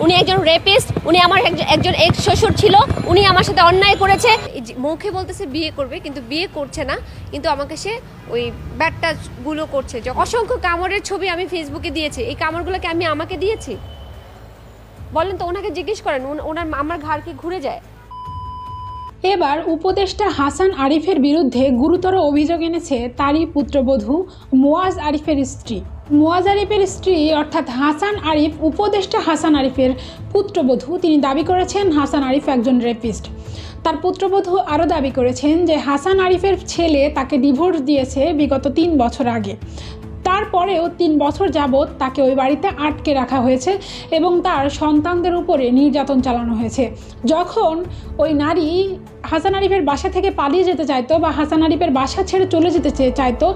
উনি একজন রেপিস্ট, উনি আমার একজন এক্স শ্বশুর ছিল, উনি আমার সাথে অন্যায় করেছে। মুখে বলতেছে বিয়ে করবে, কিন্তু বিয়ে করছে না, কিন্তু আমাকে সে ওই ব্যাড টাচগুলো করছে। যে অসংখ্য কামড়ের ছবি আমি ফেসবুকে দিয়েছি, এই কামড়গুলোকে আমি আমাকে দিয়েছি? বলেন তো, ওনাকে জিজ্ঞেস করেন, ওনার আমার ঘাড় কি ঘুরে যায়? এবার উপদেষ্টা হাসান আরিফের বিরুদ্ধে গুরুতর অভিযোগ এনেছে তারই পুত্রবধূ মোয়াজ আরিফের স্ত্রী। মোয়াজ আরিফের স্ত্রী অর্থাৎ হাসান আরিফ, উপদেষ্টা হাসান আরিফের পুত্রবধূ, তিনি দাবি করেছেন হাসান আরিফ একজন রেপিস্ট। তার পুত্রবধূ আরও দাবি করেছেন যে হাসান আরিফের ছেলে তাকে ডিভোর্স দিয়েছে বিগত 3 বছর আগে। তারপরেও 3 বছর যাবৎ তাকে ওই বাড়িতে আটকে রাখা হয়েছে এবং তার সন্তানদের উপরে নির্যাতন চালানো হয়েছে। যখন ওই নারী হাসান আরিফের বাসা থেকে পালিয়ে যেতে চাইতো বা হাসান আরিফের বাসা ছেড়ে চলে যেতে চাইতো,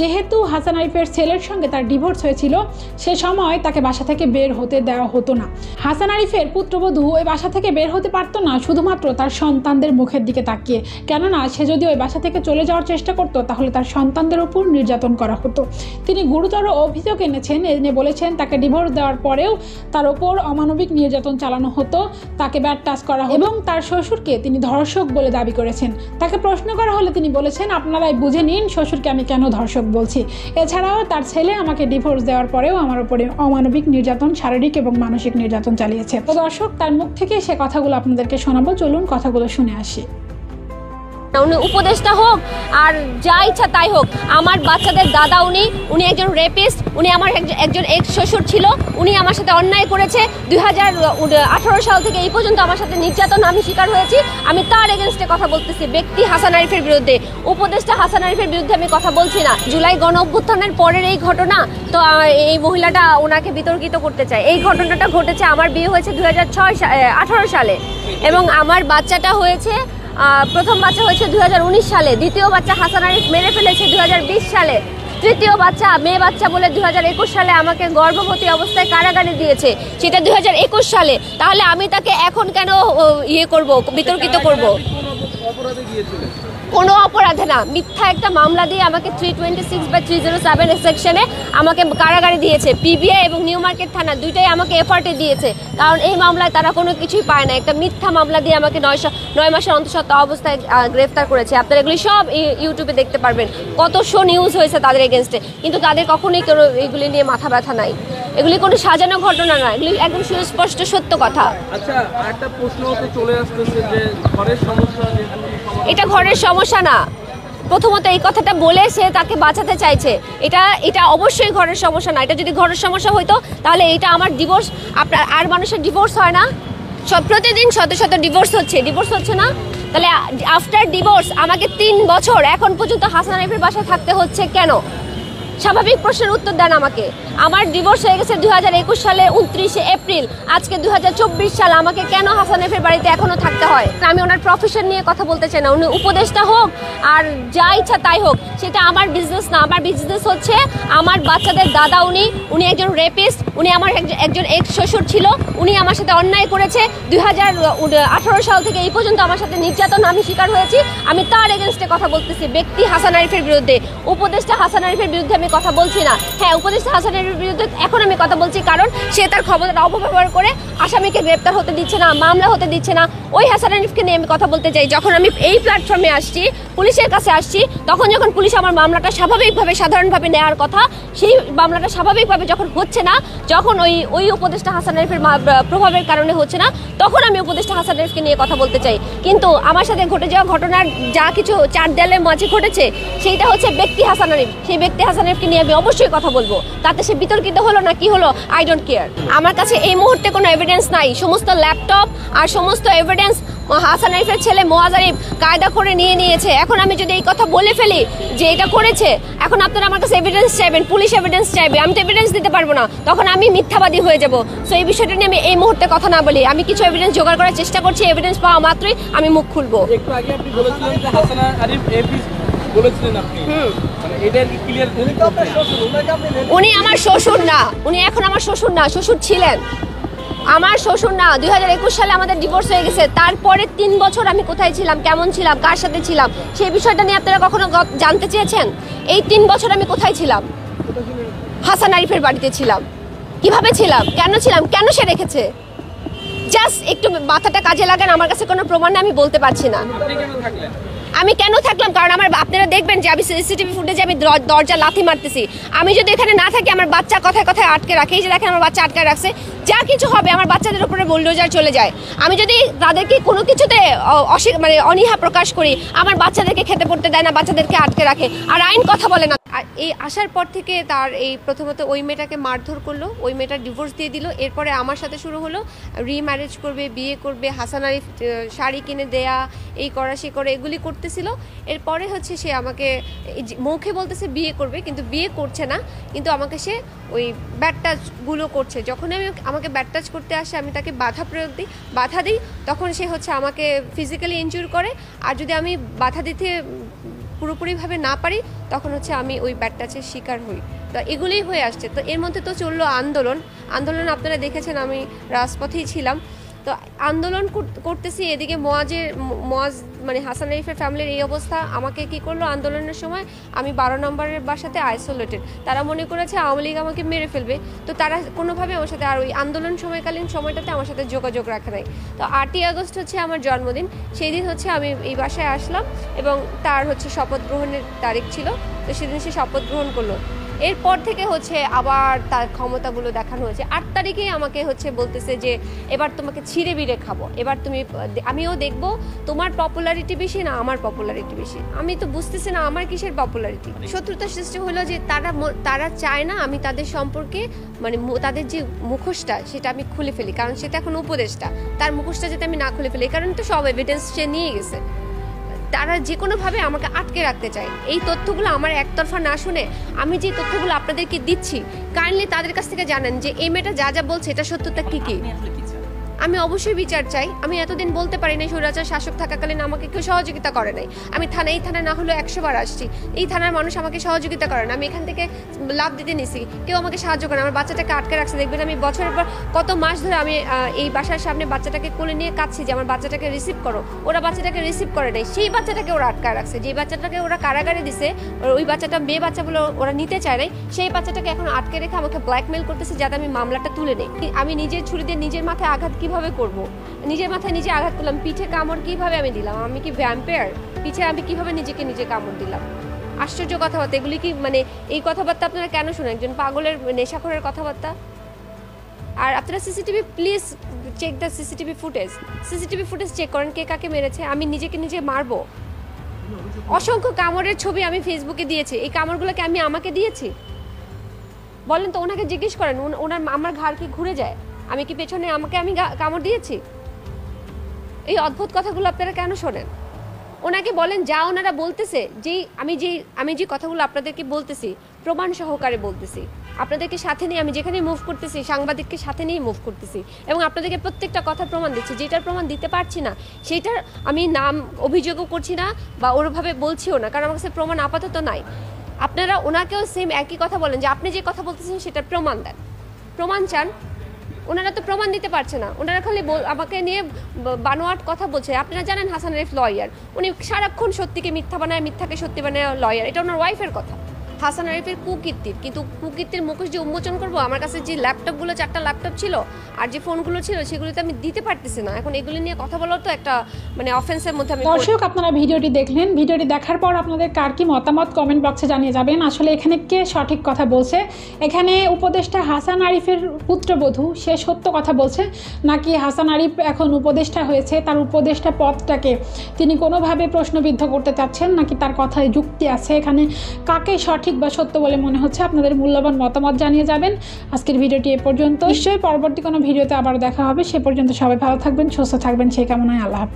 যেহেতু হাসান আরিফের ছেলের সঙ্গে তার ডিভোর্স হয়েছিল, সে সময় তাকে বাসা থেকে বের হতে দেওয়া হতো না। হাসান আরিফের পুত্রবধূ ওই বাসা থেকে বের হতে পারতো না শুধুমাত্র তার সন্তানদের মুখের দিকে তাকিয়ে, কেননা সে যদি ওই বাসা থেকে চলে যাওয়ার চেষ্টা করতো তাহলে তার সন্তানদের উপর নির্যাতন করা হতো। তিনি গুরুতর অভিযোগ এনেছেন, এনে বলেছেন তাকে ডিভোর্স দেওয়ার পরেও তার ওপর অমানবিক নির্যাতন চালানো হতো, তাকে ব্যাড টাচ করা হতো এবং তার শ্বশুরকে তিনি ধর্ষক বলে দাবি করেছেন। তাকে প্রশ্ন করা হলে তিনি বলেছেন, আপনারাই বুঝে নিন শ্বশুরকে আমি কেন ধর্ষক বলছি। এছাড়াও তার ছেলে আমাকে ডিভোর্স দেওয়ার পরেও আমার উপরে অমানবিক নির্যাতন, শারীরিক এবং মানসিক নির্যাতন চালিয়েছে। তো দর্শক, তার মুখ থেকে সে কথাগুলো আপনাদেরকে শোনাবো, চলুন কথাগুলো শুনে আসি। উনি উপদেষ্টা হোক আর যা ইচ্ছা তাই হোক, আমার বাচ্চাদের দাদা উনি একজন রেপিস্ট, উনি আমার একজন এক্স শ্বশুর ছিল, উনি আমার সাথে অন্যায় করেছে। 2018 সাল থেকে এই পর্যন্ত আমার সাথে নির্যাতন আমি শিকার হয়েছি। আমি তার এগেনস্টে কথা বলতেছি, ব্যক্তি হাসান আরিফের বিরুদ্ধে, উপদেষ্টা হাসান আরিফের বিরুদ্ধে আমি কথা বলছি না। জুলাই গণ অভ্যুত্থানের পরের এই ঘটনা, তো এই মহিলাটা ওনাকে বিতর্কিত করতে চায়। এই ঘটনাটা ঘটেছে, আমার বিয়ে হয়েছে 2018 সালে এবং আমার বাচ্চাটা হয়েছে, প্রথম বাচ্চা হয়েছে 2019 সালে, দ্বিতীয় বাচ্চা হাসান আরিফ মেরে ফেলেছে 2020 সালে, তৃতীয় বাচ্চা মেয়ে বাচ্চা বলে 2021 সালে আমাকে গর্ভবতী অবস্থায় কারাগারে দিয়েছে, সেটা 2021 সালে। তাহলে আমি তাকে এখন কেন বিতর্কিত করব? কোনো অপরাধে না, মিথ্যা একটা মামলা দিয়ে আমাকে 326/307 সেকশনে আমাকে কারাগারে দিয়েছে। পিবিআই এবং নিউ মার্কেট থানা দুইটাই আমাকে এফআরটি দিয়েছে, কারণ এই মামলায় তারা কোনো কিছুই পায় না। একটা মিথ্যা মামলা দিয়ে আমাকে 9 মাসের অন্তঃসত্ত্বা অবস্থায় গ্রেফতার করেছে। আপনারা এগুলি সব ইউটিউবে দেখতে পারবেন, কত শো নিউজ হয়েছে তাদের এগেনস্টে, কিন্তু তাদের কখনোই কোনো এগুলি নিয়ে মাথা ব্যথা নাই। এগুলি কোনো সাজানো ঘটনা না, এগুলি একদম সুস্পষ্ট সত্য কথা। আচ্ছা, একটা প্রশ্ন চলে আসতেছে যে ঘরের সমস্যা, এটা ঘরের সমস্যা না। প্রথমত এই কথাটা বলে সে তাকে বাঁচাতে চাইছে, এটা অবশ্যই ঘরের সমস্যা না। এটা যদি ঘরের সমস্যা হইতো তাহলে এটা আমার ডিভোর্স, আপনার আর মানুষের ডিভোর্স হয় না? প্রতিদিন শত শত ডিভোর্স হচ্ছে না? তাহলে আফটার ডিভোর্স আমাকে 3 বছর এখন পর্যন্ত হাসান আরিফের বাসায় থাকতে হচ্ছে কেন? স্বাভাবিক প্রশ্নের উত্তর দেন আমাকে। আমার ডিভোর্স হয়ে গেছে 2021 সালে 29 এপ্রিল, আজকে 2024 সাল, আমাকে কেন হাসান আরিফের বাড়িতে এখনো থাকতে হয়? আমি ওনার প্রফেশন নিয়ে কথা বলতে চাই না। উনি উপদেষ্টা হোক আর যা ইচ্ছা তাই হোক, সেটা আমার বিজনেস না। আমার বিজনেস হচ্ছে আমার বাচ্চাদের দাদা উনি একজন রেপিস্ট, উনি আমার একজন এক্স শ্বশুর ছিল, উনি আমার সাথে অন্যায় করেছে। 2018 সাল থেকে এই পর্যন্ত আমার সাথে নির্যাতন আমি শিকার হয়েছি। আমি তার এগেনস্টে কথা বলতেছি, ব্যক্তি হাসান আরিফের বিরুদ্ধে, উপদেষ্টা হাসান আরিফের বিরুদ্ধে আমি কথা বলছি না। হ্যাঁ, উপদেষ্টা হাসান আরিফের বিরুদ্ধে এখন আমি কথা বলছি, কারণ সে তার ক্ষমতার অপব্যবহার করে আসামিকে গ্রেপ্তার হতে দিচ্ছে না, মামলা হতে দিচ্ছে না। ওই হাসান আরিফকে নিয়ে আমি কথা বলতে চাই। যখন আমি এই প্ল্যাটফর্মে আসছি, পুলিশের কাছে আসছি, তখন যখন পুলিশ আমার মামলাটা স্বাভাবিকভাবে সাধারণভাবে নেওয়ার কথা, সেই মামলাটা স্বাভাবিকভাবে যখন হচ্ছে না, যখন ওই উপদেষ্টা হাসান আরিফের প্রভাবের কারণে হচ্ছে না, তখন আমি উপদেষ্টা হাসান আরিফকে নিয়ে কথা বলতে চাই। কিন্তু আমার সাথে ঘটে যাওয়া ঘটনার যা কিছু 4 দেয়ালের মাঝে ঘটেছে, সেইটা হচ্ছে ব্যক্তি হাসান আরিফ। সেই ব্যক্তি হাসান আরিফকে নিয়ে আমি অবশ্যই কথা বলবো। তাতে সে বিতর্কিত হলো না কি হলো, আই ডোন্ট কেয়ার। আমার কাছে এই মুহূর্তে কোনো এভিডেন্স নাই। সমস্ত ল্যাপটপ আর সমস্ত এভিডেন্স হাসান আরিফের ছেলে মোয়াজ আরিফ কায়দা করে নিয়েছে। এখন আমি যদি এই কথা বলে ফেলি যে এটা করেছে, এখন আপনারা আমার কাছে এভিডেন্স চাইবেন, পুলিশ এভিডেন্স চাইবে, আমি তো এভিডেন্স দিতে পারবো না, তখন আমি মিথ্যাবাদী হয়ে যাব। সো এই বিষয়টা নিয়ে আমি এই মুহূর্তে কথা না বলি। আমি কিছু এভিডেন্স জোগাড় করার চেষ্টা করছি, এভিডেন্স পাওয়া মাত্রই আমি মুখ খুলবো। একটু আগে আপনি বলেছিলেন যে হাসান আরিফ বলেছিলেন আপনি, মানে এটা কি ক্লিয়ার? উনি আমার শ্বশুর না, উনি এখন আমার শ্বশুর না, শ্বশুর ছিলেন, আমার শ্বশুর না। 2021 সালে আমাদের ডিভোর্স হয়ে গেছে। তারপরে 3 বছর আমি কোথায় ছিলাম, কেমন ছিলাম, কার সাথে ছিলাম, সেই বিষয়টা নিয়ে আপনারা কখনো জানতে চেয়েছেন? এই 3 বছর আমি কোথায় ছিলাম? হাসান আরিফের বাড়িতে ছিলাম। কিভাবে ছিলাম, কেন ছিলাম, কেন সে রেখেছে? জাস্ট একটু মাথাটা কাজে লাগান, আমার কাছে কোনো প্রমাণ নেই, আমি বলতে পারছি না। আপনি কেন থাকলেন? আমি কেন থাকলাম, কারণ আপনারা দেখবেন যে আমি সিসিটিভি ফুটেজে আমি দরজা লাথি মারতেছি। আমি যদি এখানে না থাকি আমার বাচ্চা কথায় কথায় আটকে রাখে, এই যে দেখেন আমার বাচ্চা আটকে রাখছে, যা কিছু হবে আমার বাচ্চাদের উপরে বুলডোজার চলে যায়। আমি যদি তাদেরকে কোনো কিছুতে মানে অনীহা প্রকাশ করি, আমার বাচ্চাদেরকে খেতে পড়তে দেয় না, বাচ্চাদেরকে আটকে রাখে, আর আইন কথা বলে না। আর এই আসার পর থেকে তার এই প্রথমত ওই মেয়েটাকে মারধর করলো, ওই মেয়েটা ডিভোর্স দিয়ে দিল। এরপরে আমার সাথে শুরু হলো রিম্যারেজ করবে, বিয়ে করবে, হাসান আরিফ শাড়ি কিনে দেয়া, এই করা সে করে এগুলি করতেছিল। এরপরে হচ্ছে সে আমাকে মুখে বলতেছে বিয়ে করবে, কিন্তু বিয়ে করছে না, কিন্তু আমাকে সে ওই ব্যাড টাচগুলো করছে। যখন আমাকে ব্যাড টাচ করতে আসে আমি তাকে বাধা দিই, তখন সে হচ্ছে আমাকে ফিজিক্যালি ইনজুর করে। আর যদি আমি বাধা দিতে পুরোপুরিভাবে না পারি তখন হচ্ছে আমি ওই ব্যাড টাচের শিকার হই। তো এগুলোই হয়ে আসছে। তো এর মধ্যে তো চললো আন্দোলন আপনারা দেখেছেন আমি রাজপথেই ছিলাম। তো আন্দোলন করতেছি, এদিকে মোয়াজ মানে হাসান আরিফের ফ্যামিলির এই অবস্থা। আমাকে কি করলো আন্দোলনের সময়, আমি 12 নম্বরের বাসাতে আইসোলেটেড। তারা মনে করেছে আওয়ামী লীগ আমাকে মেরে ফেলবে, তো তারা কোনোভাবে আমার সাথে আর ওই আন্দোলন সময়কালীন সময়টাতে আমার সাথে যোগাযোগ রাখে নাই। তো 8ই আগস্ট হচ্ছে আমার জন্মদিন, সেই দিন হচ্ছে আমি এই বাসায় আসলাম এবং তার হচ্ছে শপথ গ্রহণের তারিখ ছিল, তো সেদিন সে শপথ গ্রহণ করলো। এরপর থেকে হচ্ছে আবার তার ক্ষমতাগুলো দেখানো হয়েছে। 8 তারিখেই আমাকে হচ্ছে বলতেছে যে এবার তোমাকে ছিঁড়ে বিড়ে খাবো, এবার আমিও দেখবো তোমার পপুলারিটি বেশি না আমার পপুলারিটি বেশি। আমি তো বুঝতেছি না আমার কিসের পপুলারিটি। শত্রুতা সৃষ্টি হলো যে তারা চায় না আমি তাদের সম্পর্কে মানে তাদের যে মুখোশটা সেটা আমি খুলে ফেলি, কারণ সেটা এখন উপদেষ্টা, তার মুখোশটা যাতে আমি না খুলে ফেলি, কারণ তো সব এভিডেন্স সে নিয়ে গেছে। তারা যে কোনোভাবে আমাকে আটকে রাখতে চায়। এই তথ্যগুলো আমার একতরফা না শুনে আমি যে তথ্যগুলো আপনাদেরকে দিচ্ছি, কাইন্ডলি তাদের কাছ থেকে জানেন যে এই মেয়েটা যা বলছে এটা সত্যতা কি। আমি অবশ্যই বিচার চাই। আমি এতদিন বলতে পারি না, স্বৈরাচার শাসক থাকাকালীন আমাকে কেউ সহযোগিতা করে নাই। আমি এই থানায় না হলেও 100 বার আসছি, এই থানার মানুষ আমাকে সহযোগিতা করে না। আমি এখান থেকে লাভ দিতে নিছি, কেউ আমাকে সাহায্য করে। আমার বাচ্চাটাকে আটকে রাখছে, দেখবেন আমি বছরের পর কত মাস ধরে আমি এই বাসার সামনে বাচ্চাটাকে কোলে নিয়ে কাঁদছি যে আমার বাচ্চাটাকে রিসিভ করো। ওরা বাচ্চাটাকে রিসিভ করে নাই, সেই বাচ্চাটাকে ওরা আটকে রাখছে। যে বাচ্চাটাকে ওরা কারাগারে দিছে, ওই বাচ্চাটা মেয়ে বাচ্চা বলে ওরা নিতে চায় নাই, সেই বাচ্চাটাকে এখন আটকে রেখে আমাকে ব্ল্যাকমেল করতেছে যাতে আমি মামলাটা তুলে নেই। আমি নিজের ছুরি দিয়ে নিজের মাথায় আঘাত কিভাবে করব? নিজের মাথায় নিজে আঘাত করলাম, পিঠে কামড় কিভাবে আমি দিলাম? আমি কি ভ্যাম্পায়ার? পিঠে আমি কিভাবে নিজে কামড় দিলাম? আশ্চর্য কথাবার্তা এগুলি। কি মানে এই কথাবার্তা আপনারা কেন শোনেন? একজন পাগলের নেশাখোরের কথাবার্তা। আর আপনারা CCTV please check the CCTV footage check করেন, কে কাকে মেরেছে। আমি নিজে মারবো? অসংখ্য কামড়ের ছবি আমি ফেসবুকে দিয়েছি, এই কামড়গুলোকে আমি আমাকে দিয়েছি? বলেন তো, ওনাকে জিজ্ঞেস করেন আমার ঘাড় কি ঘুরে যায়? আমি কি পেছনে আমি কামড় দিয়েছি? এই অদ্ভুত কথাগুলো আপনারা কেন শোনেন? ওনাকে বলেন যা ওনারা বলতেছে, আমি যে কথাগুলো আপনাদেরকে বলতেছি প্রমাণ সহকারে বলতেছি, আপনাদেরকে সাথে নিয়ে আমি যেখানে মুভ করতেছি সাংবাদিককে সাথে নিয়ে মুভ করতেছি এবং আপনাদেরকে প্রত্যেকটা কথা প্রমাণ দিচ্ছি। যেটার প্রমাণ দিতে পারছি না সেটার আমি নাম অভিযোগও করছি না বা ওরভাবে বলছিও না, কারণ আমার কাছে প্রমাণ আপাতত নাই। আপনারা ওনাকেও সেম একই কথা বলেন যে আপনি যে কথা বলতেছেন সেটার প্রমাণ দেন, প্রমাণ চান। ওনারা তো প্রমাণ দিতে পারছে না, ওনারা খালি আমাকে নিয়ে বানোয়াট কথা বলছে। আপনারা জানেন হাসান আরিফ লয়ার, উনি সারাক্ষণ সত্যিকে মিথ্যা বানায়, মিথ্যাকে সত্যি বানায় লয়ার। এটা ওনার ওয়াইফের কথা। হাসান আরিফের কুকীর্তির, কিন্তু কুকীর্তির মুখোশ যে উন্মোচন করবো, আমার কাছে যে ল্যাপটপগুলো 4টা ল্যাপটপ ছিল আর যে ফোনগুলো ছিল সেগুলোতে আমি দিতে পারতেছি না। এখন এগুলো নিয়ে কথা বলার তো একটা মানে অফেন্সের মধ্যে আমি। দর্শক, আপনারা ভিডিওটি দেখলেন, ভিডিওটি দেখার পর আপনাদের কার কি মতামত কমেন্ট বক্সে জানিয়ে যাবেন। আসলে এখানে কে সঠিক কথা বলছে? এখানে উপদেষ্টা হাসান আরিফের পুত্রবধূ সে সত্য কথা বলছে, নাকি হাসান আরিফ এখন উপদেষ্টা হয়েছে তার উপদেষ্টা পদটাকে তিনি কোনোভাবে প্রশ্নবিদ্ধ করতে চাচ্ছেন, নাকি তার কথায় যুক্তি আছে? এখানে কাকে সঠিক বা সত্য বলে মনে হচ্ছে? আপনাদের মূল্যবান মতামত জানিয়ে যাবেন। আজকের ভিডিওটি এ পর্যন্ত। নিশ্চয়ই পরবর্তী কোনো ভিডিওতে আবার দেখা হবে। সে পর্যন্ত সবাই ভালো থাকবেন, সুস্থ থাকবেন, সেই কামনায় আল্লাহ হাফেজ।